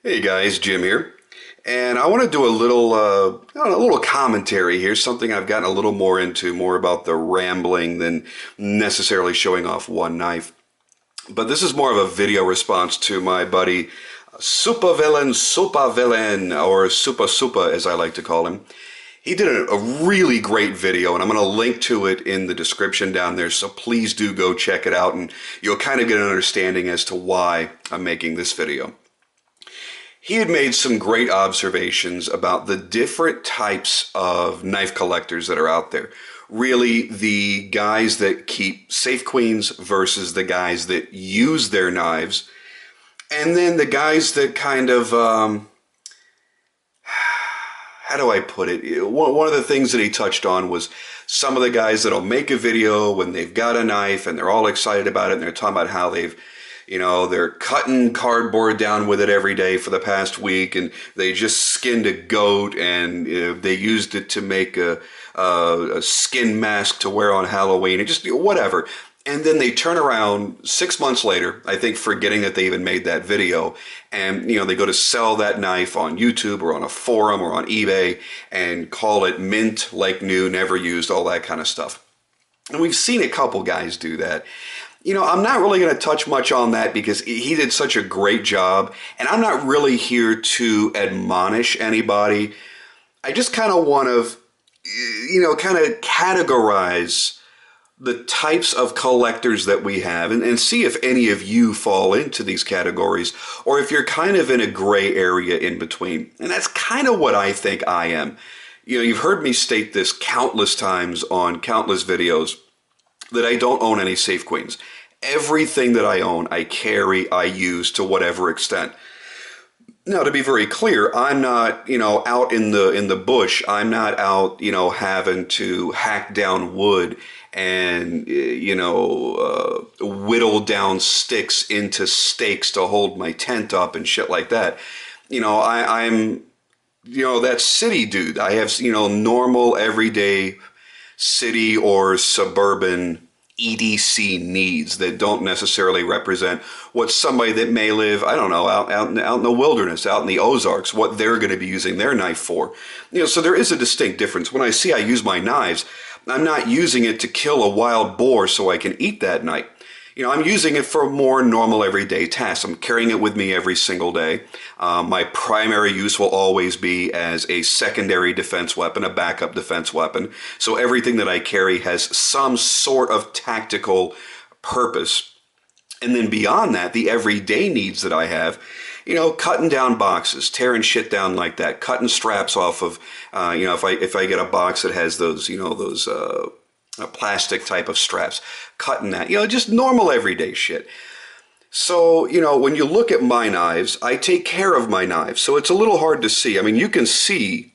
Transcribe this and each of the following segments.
Hey guys, Jim here, and I want to do a little, I don't know, a little commentary here. Something I've gotten a little more into, more about the rambling than necessarily showing off one knife. But this is more of a video response to my buddy SuppaviLLin SuPpAvIlLiN, or Suppa as I like to call him. He did a really great video, and I'm going to link to it in the description down there, so please do go check it out, and you'll kind of get an understanding as to why I'm making this video. He had made some great observations about the different types of knife collectors that are out there. Really, the guys that keep safe queens versus the guys that use their knives. And then the guys that kind of, how do I put it? One of the things that he touched on was some of the guys that'll make a video when they've got a knife and they're all excited about it and they're talking about how they're cutting cardboard down with it every day for the past week, and they just skinned a goat and they used it to make a skin mask to wear on Halloween, and just whatever. And then they turn around 6 months later, I think forgetting that they even made that video, and they go to sell that knife on YouTube or on a forum or on eBay and call it mint like new, never used, all that kind of stuff. And we've seen a couple guys do that. I'm not really going to touch much on that because he did such a great job, and I'm not really here to admonish anybody. I just kind of want to, kind of categorize the types of collectors that we have and see if any of you fall into these categories or if you're kind of in a gray area in between. And that's kind of what I think I am. You've heard me state this countless times on countless videos that I don't own any safe queens. Everything that I own, I carry, I use to whatever extent. Now, to be very clear, I'm not, out in the bush. I'm not out, having to hack down wood and, whittle down sticks into stakes to hold my tent up and shit like that. I'm that city dude. I have, normal, everyday city or suburban EDC needs that don't necessarily represent what somebody that may live, I don't know, out in the wilderness, out in the Ozarks, what they're going to be using their knife for. So there is a distinct difference. When I use my knives, I'm not using it to kill a wild boar so I can eat that night. I'm using it for more normal everyday tasks. I'm carrying it with me every single day. My primary use will always be as a secondary defense weapon, a backup defense weapon. So everything that I carry has some sort of tactical purpose. And then beyond that, the everyday needs that I have, cutting down boxes, tearing shit down like that, cutting straps off of, if I get a box that has those, a plastic type of straps, cutting that, just normal everyday shit. So, when you look at my knives, I take care of my knives. So it's a little hard to see. I mean, you can see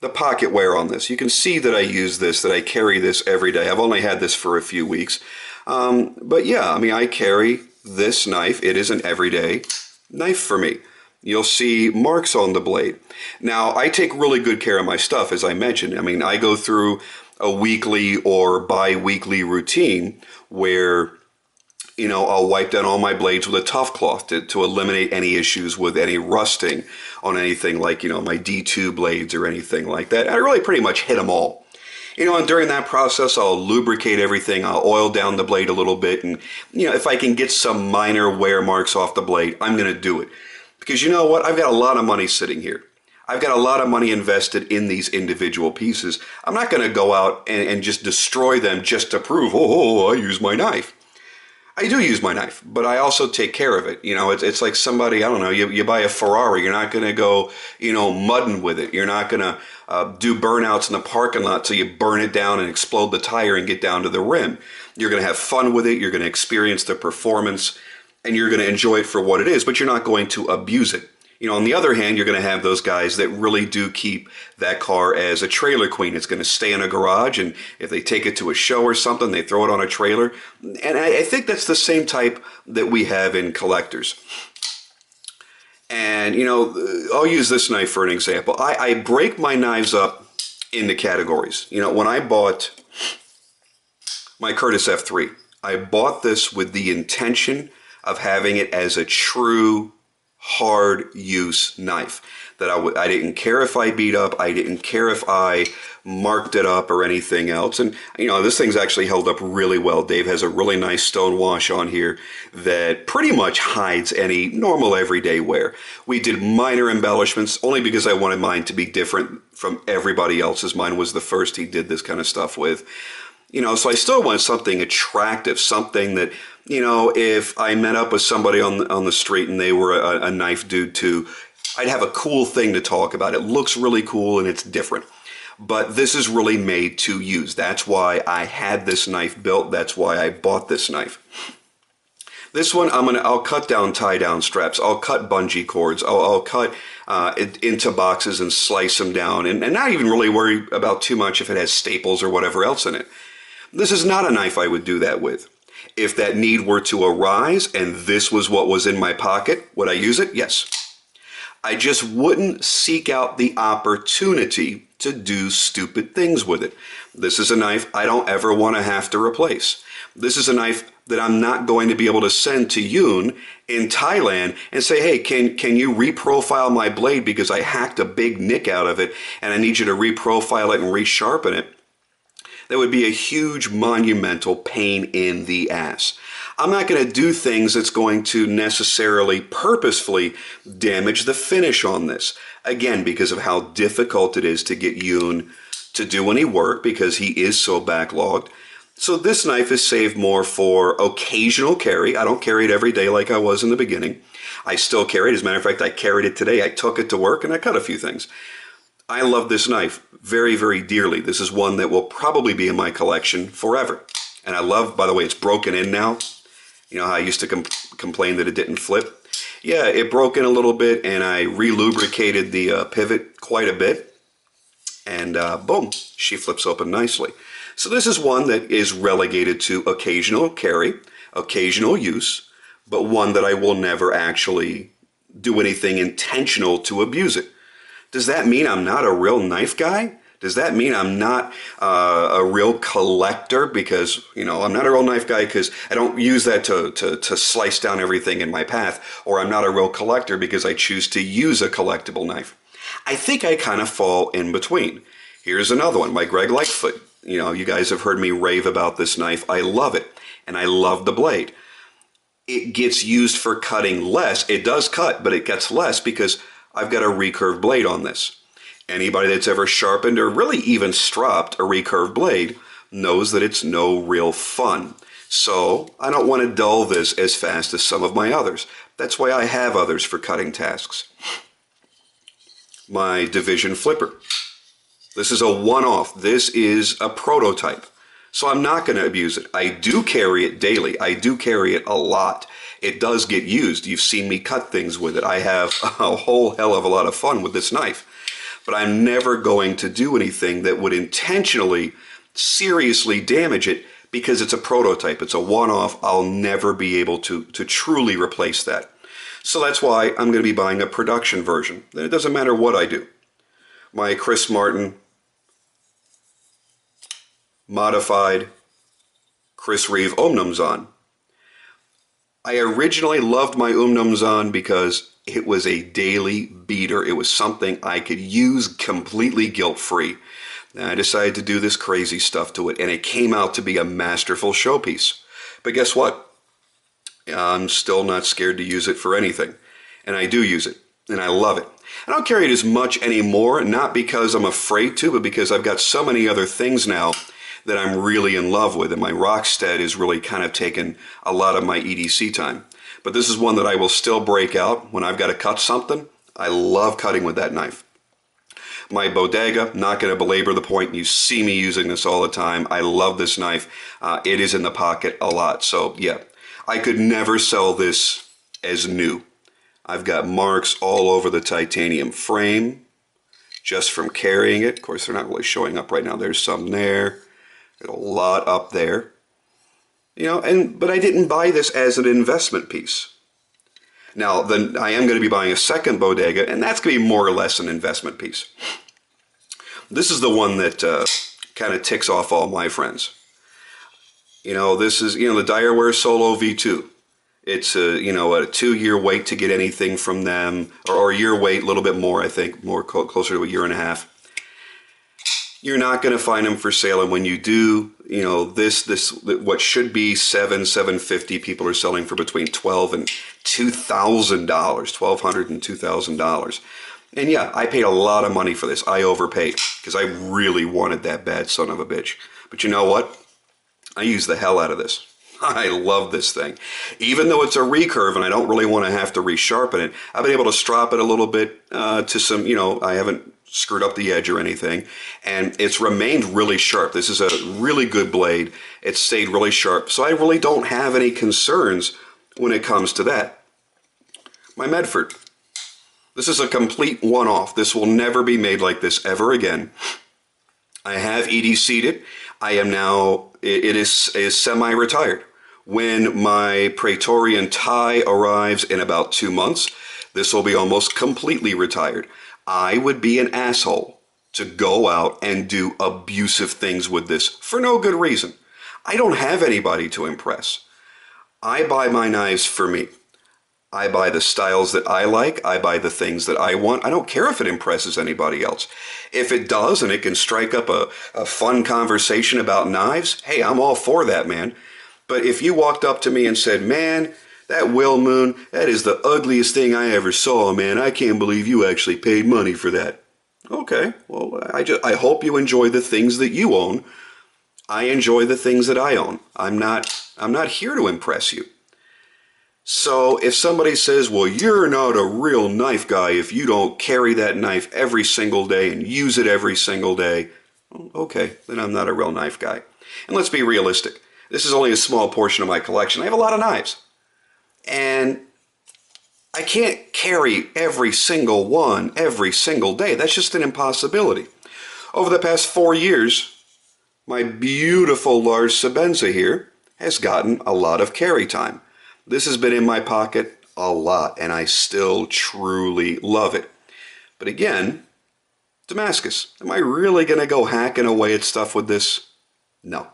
the pocket wear on this. You can see that I use this, that I carry this every day. I've only had this for a few weeks. But yeah, I mean, I carry this knife. It is an everyday knife for me. You'll see marks on the blade. Now, I take really good care of my stuff, as I mentioned. I mean, I go through a weekly or bi-weekly routine where, I'll wipe down all my blades with a tough cloth to eliminate any issues with any rusting on anything like, my D2 blades or anything like that. I really pretty much hit them all. And during that process, I'll lubricate everything. I'll oil down the blade a little bit. And, if I can get some minor wear marks off the blade, I'm going to do it. Because you know what? I've got a lot of money sitting here. I've got a lot of money invested in these individual pieces. I'm not going to go out and just destroy them just to prove, oh, I use my knife. I do use my knife, but I also take care of it. It's like somebody, I don't know, you buy a Ferrari. You're not going to go, mudding with it. You're not going to do burnouts in the parking lot till you burn it down and explode the tire and get down to the rim. You're going to have fun with it. You're going to experience the performance, and you're going to enjoy it for what it is, but you're not going to abuse it. On the other hand, you're going to have those guys that really do keep that car as a trailer queen. It's going to stay in a garage, and if they take it to a show or something, they throw it on a trailer. And I think that's the same type that we have in collectors. And, I'll use this knife for an example. I break my knives up into categories. When I bought my Curtis F3, I bought this with the intention of having it as a true hard use knife that I didn't care if I beat up, I didn't care if I marked it up or anything else. And you know, this thing's actually held up really well. Dave has a really nice stone wash on here that pretty much hides any normal everyday wear. We did minor embellishments only because I wanted mine to be different from everybody else's. Mine was the first he did this kind of stuff with. You know, so I still want something attractive, something that, you know, if I met up with somebody on the street and they were a knife dude too, I'd have a cool thing to talk about. It looks really cool and it's different. But this is really made to use. That's why I had this knife built. That's why I bought this knife. This one, I'll cut down tie-down straps. I'll cut bungee cords. I'll cut it into boxes and slice them down and not even really worry about too much if it has staples or whatever else in it. This is not a knife I would do that with. If that need were to arise and this was what was in my pocket, would I use it? Yes. I just wouldn't seek out the opportunity to do stupid things with it. This is a knife I don't ever want to have to replace. This is a knife that I'm not going to be able to send to Yoon in Thailand and say, hey, can you reprofile my blade because I hacked a big nick out of it and I need you to reprofile it and resharpen it. That would be a huge monumental pain in the ass. I'm not going to do things that's going to necessarily purposefully damage the finish on this. Again, because of how difficult it is to get Yoon to do any work because he is so backlogged. So this knife is saved more for occasional carry. I don't carry it every day like I was in the beginning. I still carry it. As a matter of fact, I carried it today. I took it to work and I cut a few things. I love this knife very, very dearly. This is one that will probably be in my collection forever. And I love, by the way, it's broken in now. You know how I used to complain that it didn't flip? Yeah, it broke in a little bit and I re-lubricated the pivot quite a bit. And boom, she flips open nicely. So this is one that is relegated to occasional carry, occasional use, but one that I will never actually do anything intentional to abuse it. Does that mean I'm not a real knife guy? Does that mean I'm not a real collector? Because, you know, I'm not a real knife guy because I don't use that to slice down everything in my path. Or I'm not a real collector because I choose to use a collectible knife. I think I kind of fall in between. Here's another one, my Greg Lightfoot. You know, you guys have heard me rave about this knife. I love it. And I love the blade. It gets used for cutting less. It does cut, but it gets less because I've got a recurved blade on this. Anybody that's ever sharpened or really even stropped a recurved blade knows that it's no real fun. So I don't want to dull this as fast as some of my others. That's why I have others for cutting tasks. My Division flipper. This is a one-off. This is a prototype. So I'm not going to abuse it. I do carry it daily. I do carry it a lot. It does get used. You've seen me cut things with it. I have a whole hell of a lot of fun with this knife. But I'm never going to do anything that would intentionally, seriously damage it because it's a prototype. It's a one-off. I'll never be able to truly replace that. So that's why I'm going to be buying a production version. It doesn't matter what I do. My Chris Martin modified Chris Reeve Omnumzon. I originally loved my Omnumzon because it was a daily beater. It was something I could use completely guilt-free. And I decided to do this crazy stuff to it, and it came out to be a masterful showpiece. But guess what? I'm still not scared to use it for anything. And I do use it, and I love it. I don't carry it as much anymore, not because I'm afraid to, but because I've got so many other things now that I'm really in love with, and my Rockstead is really kind of taken a lot of my EDC time. But this is one that I will still break out when I've got to cut something. I love cutting with that knife. My Bodega, not going to belabor the point. You see me using this all the time. I love this knife. It is in the pocket a lot. So yeah, I could never sell this as new. I've got marks all over the titanium frame just from carrying it. Of course, they're not really showing up right now. There's some there. Got a lot up there. You know, but I didn't buy this as an investment piece. Now, then I am going to be buying a second Bodega, and that's going to be more or less an investment piece. This is the one that kind of ticks off all my friends. You know, this is, you know, the Direware Solo V2. It's a, you know, a 2-year wait to get anything from them, or a year wait, a little bit more, I think, more closer to a year and a half. You're not going to find them for sale, and when you do, you know, what should be $750, people are selling for between $1,200 and $2,000, $1,200 and $2,000. And yeah, I paid a lot of money for this. I overpaid because I really wanted that bad son of a bitch. But you know what? I used the hell out of this. I love this thing. Even though it's a recurve and I don't really want to have to resharpen it, I've been able to strop it a little bit to some, you know, I haven't screwed up the edge or anything. And it's remained really sharp. This is a really good blade. It's stayed really sharp. So I really don't have any concerns when it comes to that. My Medford. This is a complete one-off. This will never be made like this ever again. I have EDC'd it. I am now, it is semi-retired. When my Praetorian tie arrives in about 2 months, this will be almost completely retired. I would be an asshole to go out and do abusive things with this for no good reason. I don't have anybody to impress. I buy my knives for me. I buy the styles that I like. I buy the things that I want. I don't care if it impresses anybody else. If it does and it can strike up a fun conversation about knives, hey, I'm all for that, man. But if you walked up to me and said, man, that Will Moon, that is the ugliest thing I ever saw, man. I can't believe you actually paid money for that. Okay, well, I hope you enjoy the things that you own. I enjoy the things that I own. I'm not here to impress you. So if somebody says, well, you're not a real knife guy if you don't carry that knife every single day and use it every single day, okay, then I'm not a real knife guy. And let's be realistic. This is only a small portion of my collection. I have a lot of knives. And I can't carry every single one every single day. That's just an impossibility. Over the past 4 years, my beautiful large Sebenza here has gotten a lot of carry time. This has been in my pocket a lot, and I still truly love it. But again, Damascus, am I really going to go hacking away at stuff with this? No,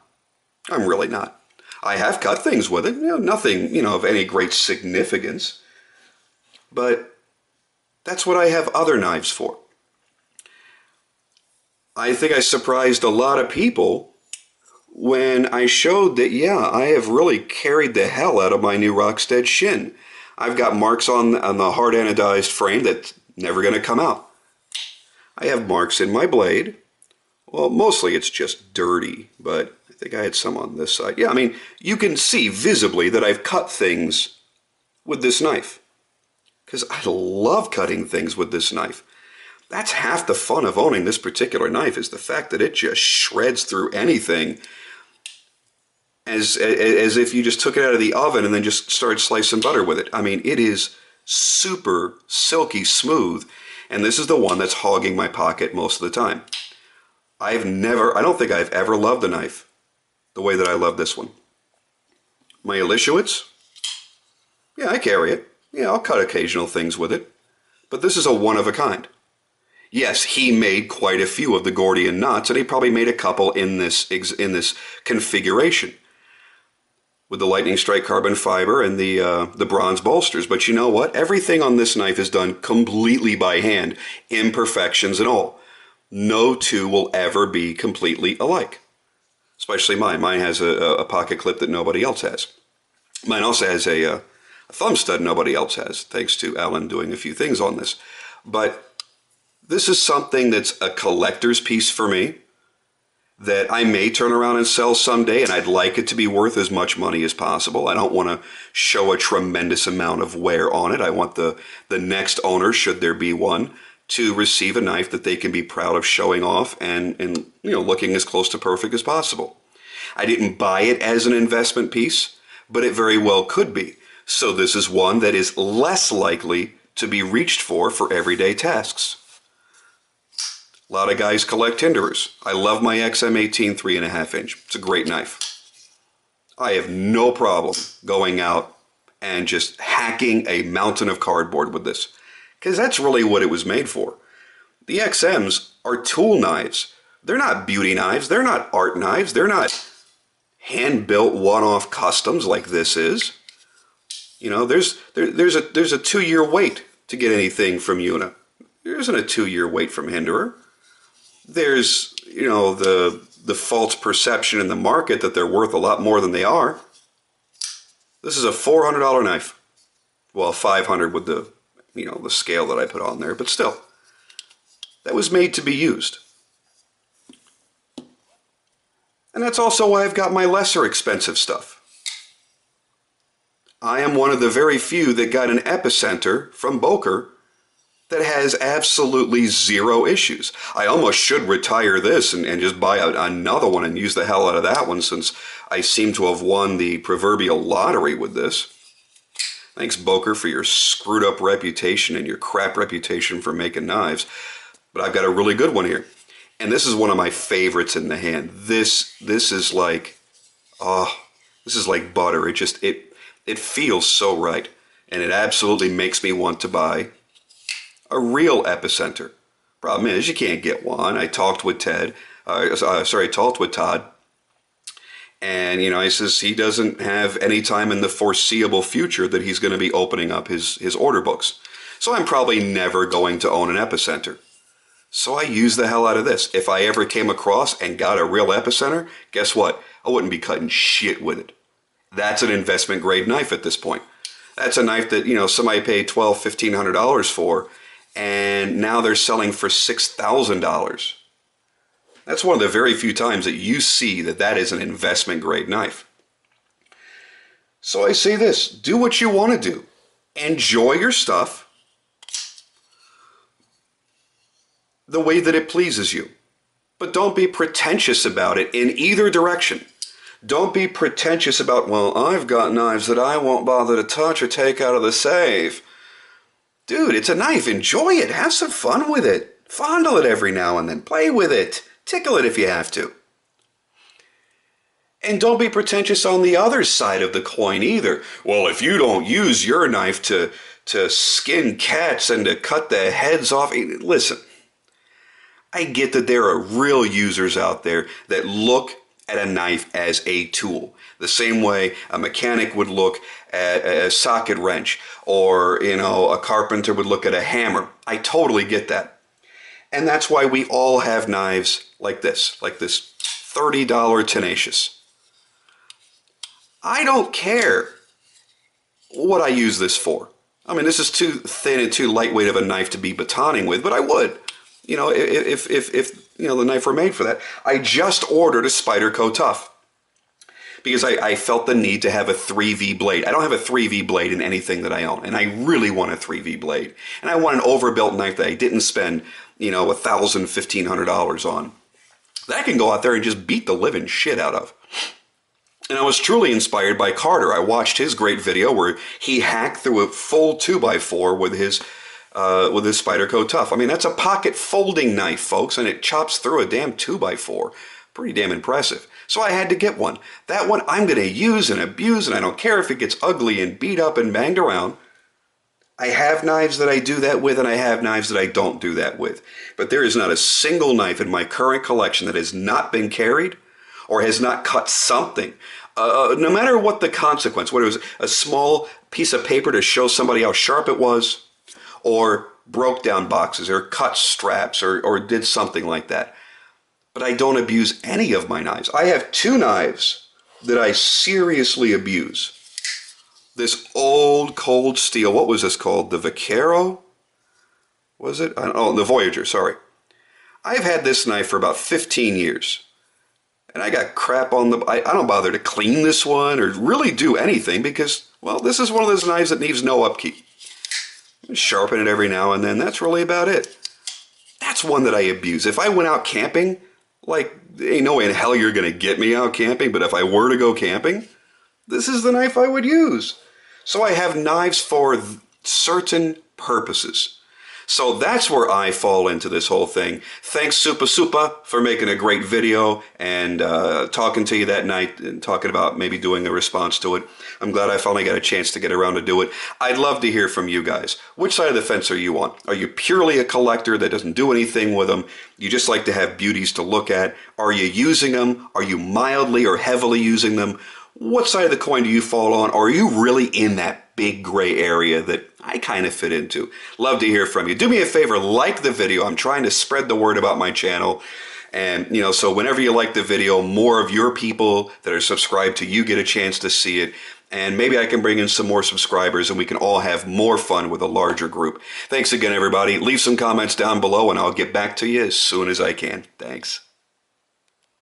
I'm really not. I have cut things with it, nothing, of any great significance. But that's what I have other knives for. I think I surprised a lot of people when I showed that, yeah, I have really carried the hell out of my new Rockstead Shin. I've got marks on the hard anodized frame that's never going to come out. I have marks in my blade. Well, mostly it's just dirty, but I think I had some on this side. Yeah, I mean, you can see visibly that I've cut things with this knife. Because I love cutting things with this knife. That's half the fun of owning this particular knife, is the fact that it just shreds through anything as if you just took it out of the oven and then just started slicing butter with it. I mean, it is super silky smooth, and this is the one that's hogging my pocket most of the time. I don't think I've ever loved a knife the way that I love this one. My Elishewitz, yeah, I carry it. Yeah, I'll cut occasional things with it, but this is a one-of-a-kind. Yes, he made quite a few of the Gordian knots, and he probably made a couple in this configuration with the lightning strike carbon fiber and the bronze bolsters. But you know what? Everything on this knife is done completely by hand, imperfections and all. No two will ever be completely alike, especially mine. Mine has a pocket clip that nobody else has. Mine also has a thumb stud nobody else has, thanks to Alan doing a few things on this. But this is something that's a collector's piece for me that I may turn around and sell someday, and I'd like it to be worth as much money as possible. I don't want to show a tremendous amount of wear on it. I want the next owner, should there be one, to receive a knife that they can be proud of showing off and looking as close to perfect as possible. I didn't buy it as an investment piece, but it very well could be. So this is one that is less likely to be reached for everyday tasks. A lot of guys collect Hinderers. I love my XM18 3.5 inch. It's a great knife. I have no problem going out and just hacking a mountain of cardboard with this, because that's really what it was made for. The XMs are tool knives. They're not beauty knives. They're not art knives. They're not hand-built one-off customs like this is. You know, there's a 2-year wait to get anything from Una. There isn't a 2-year wait from Hinderer. There's, you know, the false perception in the market that they're worth a lot more than they are. This is a $400 knife. Well, $500 with the, you know, the scale that I put on there, but still, that was made to be used. And that's also why I've got my lesser expensive stuff. I am one of the very few that got an Epicenter from Boker that has absolutely zero issues. I almost should retire this and just buy another one and use the hell out of that one, since I seem to have won the proverbial lottery with this. Thanks, Boker, for your screwed up reputation and your crap reputation for making knives. But I've got a really good one here. And this is one of my favorites in the hand. This is like, this is like butter. It feels so right. And it absolutely makes me want to buy a real Epicenter. Problem is, you can't get one. I talked with Todd. And, you know, he says he doesn't have any time in the foreseeable future that he's going to be opening up his order books. So I'm probably never going to own an Epicenter. So I use the hell out of this. If I ever came across and got a real Epicenter, guess what? I wouldn't be cutting shit with it. That's an investment grade knife at this point. That's a knife that, you know, somebody paid $1,200, $1,500 for, and now they're selling for $6,000. That's one of the very few times that you see that that is an investment grade knife. So I say this, do what you want to do. Enjoy your stuff the way that it pleases you. But don't be pretentious about it in either direction. Don't be pretentious about, well, I've got knives that I won't bother to touch or take out of the safe. Dude, it's a knife. Enjoy it. Have some fun with it. Fondle it every now and then. Play with it. Tickle it if you have to. And don't be pretentious on the other side of the coin either. Well, if you don't use your knife to skin cats and to cut the heads off, listen, I get that there are real users out there that look at a knife as a tool. The same way a mechanic would look at a socket wrench, or, you know, a carpenter would look at a hammer. I totally get that. And that's why we all have knives like this $30 Tenacious. I don't care what I use this for. I mean, this is too thin and too lightweight of a knife to be batoning with, but I would. You know, if you know, the knife were made for that. I just ordered a Spyderco Tough because I felt the need to have a 3V blade. I don't have a 3V blade in anything that I own, and I really want a 3V blade. And I want an overbuilt knife that I didn't spend, you know, $1,000, $1,500 on. That I can go out there and just beat the living shit out of. And I was truly inspired by Carter. I watched his great video where he hacked through a full 2x4 with his Spyderco Tough. I mean, that's a pocket folding knife, folks, and it chops through a damn 2x4. Pretty damn impressive. So I had to get one. That one I'm going to use and abuse, and I don't care if it gets ugly and beat up and banged around. I have knives that I do that with, and I have knives that I don't do that with. But there is not a single knife in my current collection that has not been carried or has not cut something. No matter what the consequence, whether it was a small piece of paper to show somebody how sharp it was, or broke down boxes, or cut straps, or did something like that. But I don't abuse any of my knives. I have two knives that I seriously abuse. This old cold steel, what was this called? The Vaquero? Was it? Oh, the Voyager, sorry. I've had this knife for about 15 years. And I got crap on the... I don't bother to clean this one or really do anything because, well, this is one of those knives that needs no upkeep. Sharpen it every now and then. That's really about it. That's one that I abuse. If I went out camping, like, ain't no way in hell you're going to get me out camping, but if I were to go camping, this is the knife I would use. So I have knives for certain purposes. So that's where I fall into this whole thing. Thanks, Suppa, for making a great video and talking to you that night and talking about maybe doing a response to it. I'm glad I finally got a chance to get around to do it. I'd love to hear from you guys. Which side of the fence are you on? Are you purely a collector that doesn't do anything with them? You just like to have beauties to look at? Are you using them? Are you mildly or heavily using them? What side of the coin do you fall on? Or are you really in that big gray area that I kind of fit into. Love to hear from you. Do me a favor, like the video. I'm trying to spread the word about my channel. And, so whenever you like the video, more of your people that are subscribed to you get a chance to see it. And maybe I can bring in some more subscribers and we can all have more fun with a larger group. Thanks again, everybody. Leave some comments down below and I'll get back to you as soon as I can. Thanks.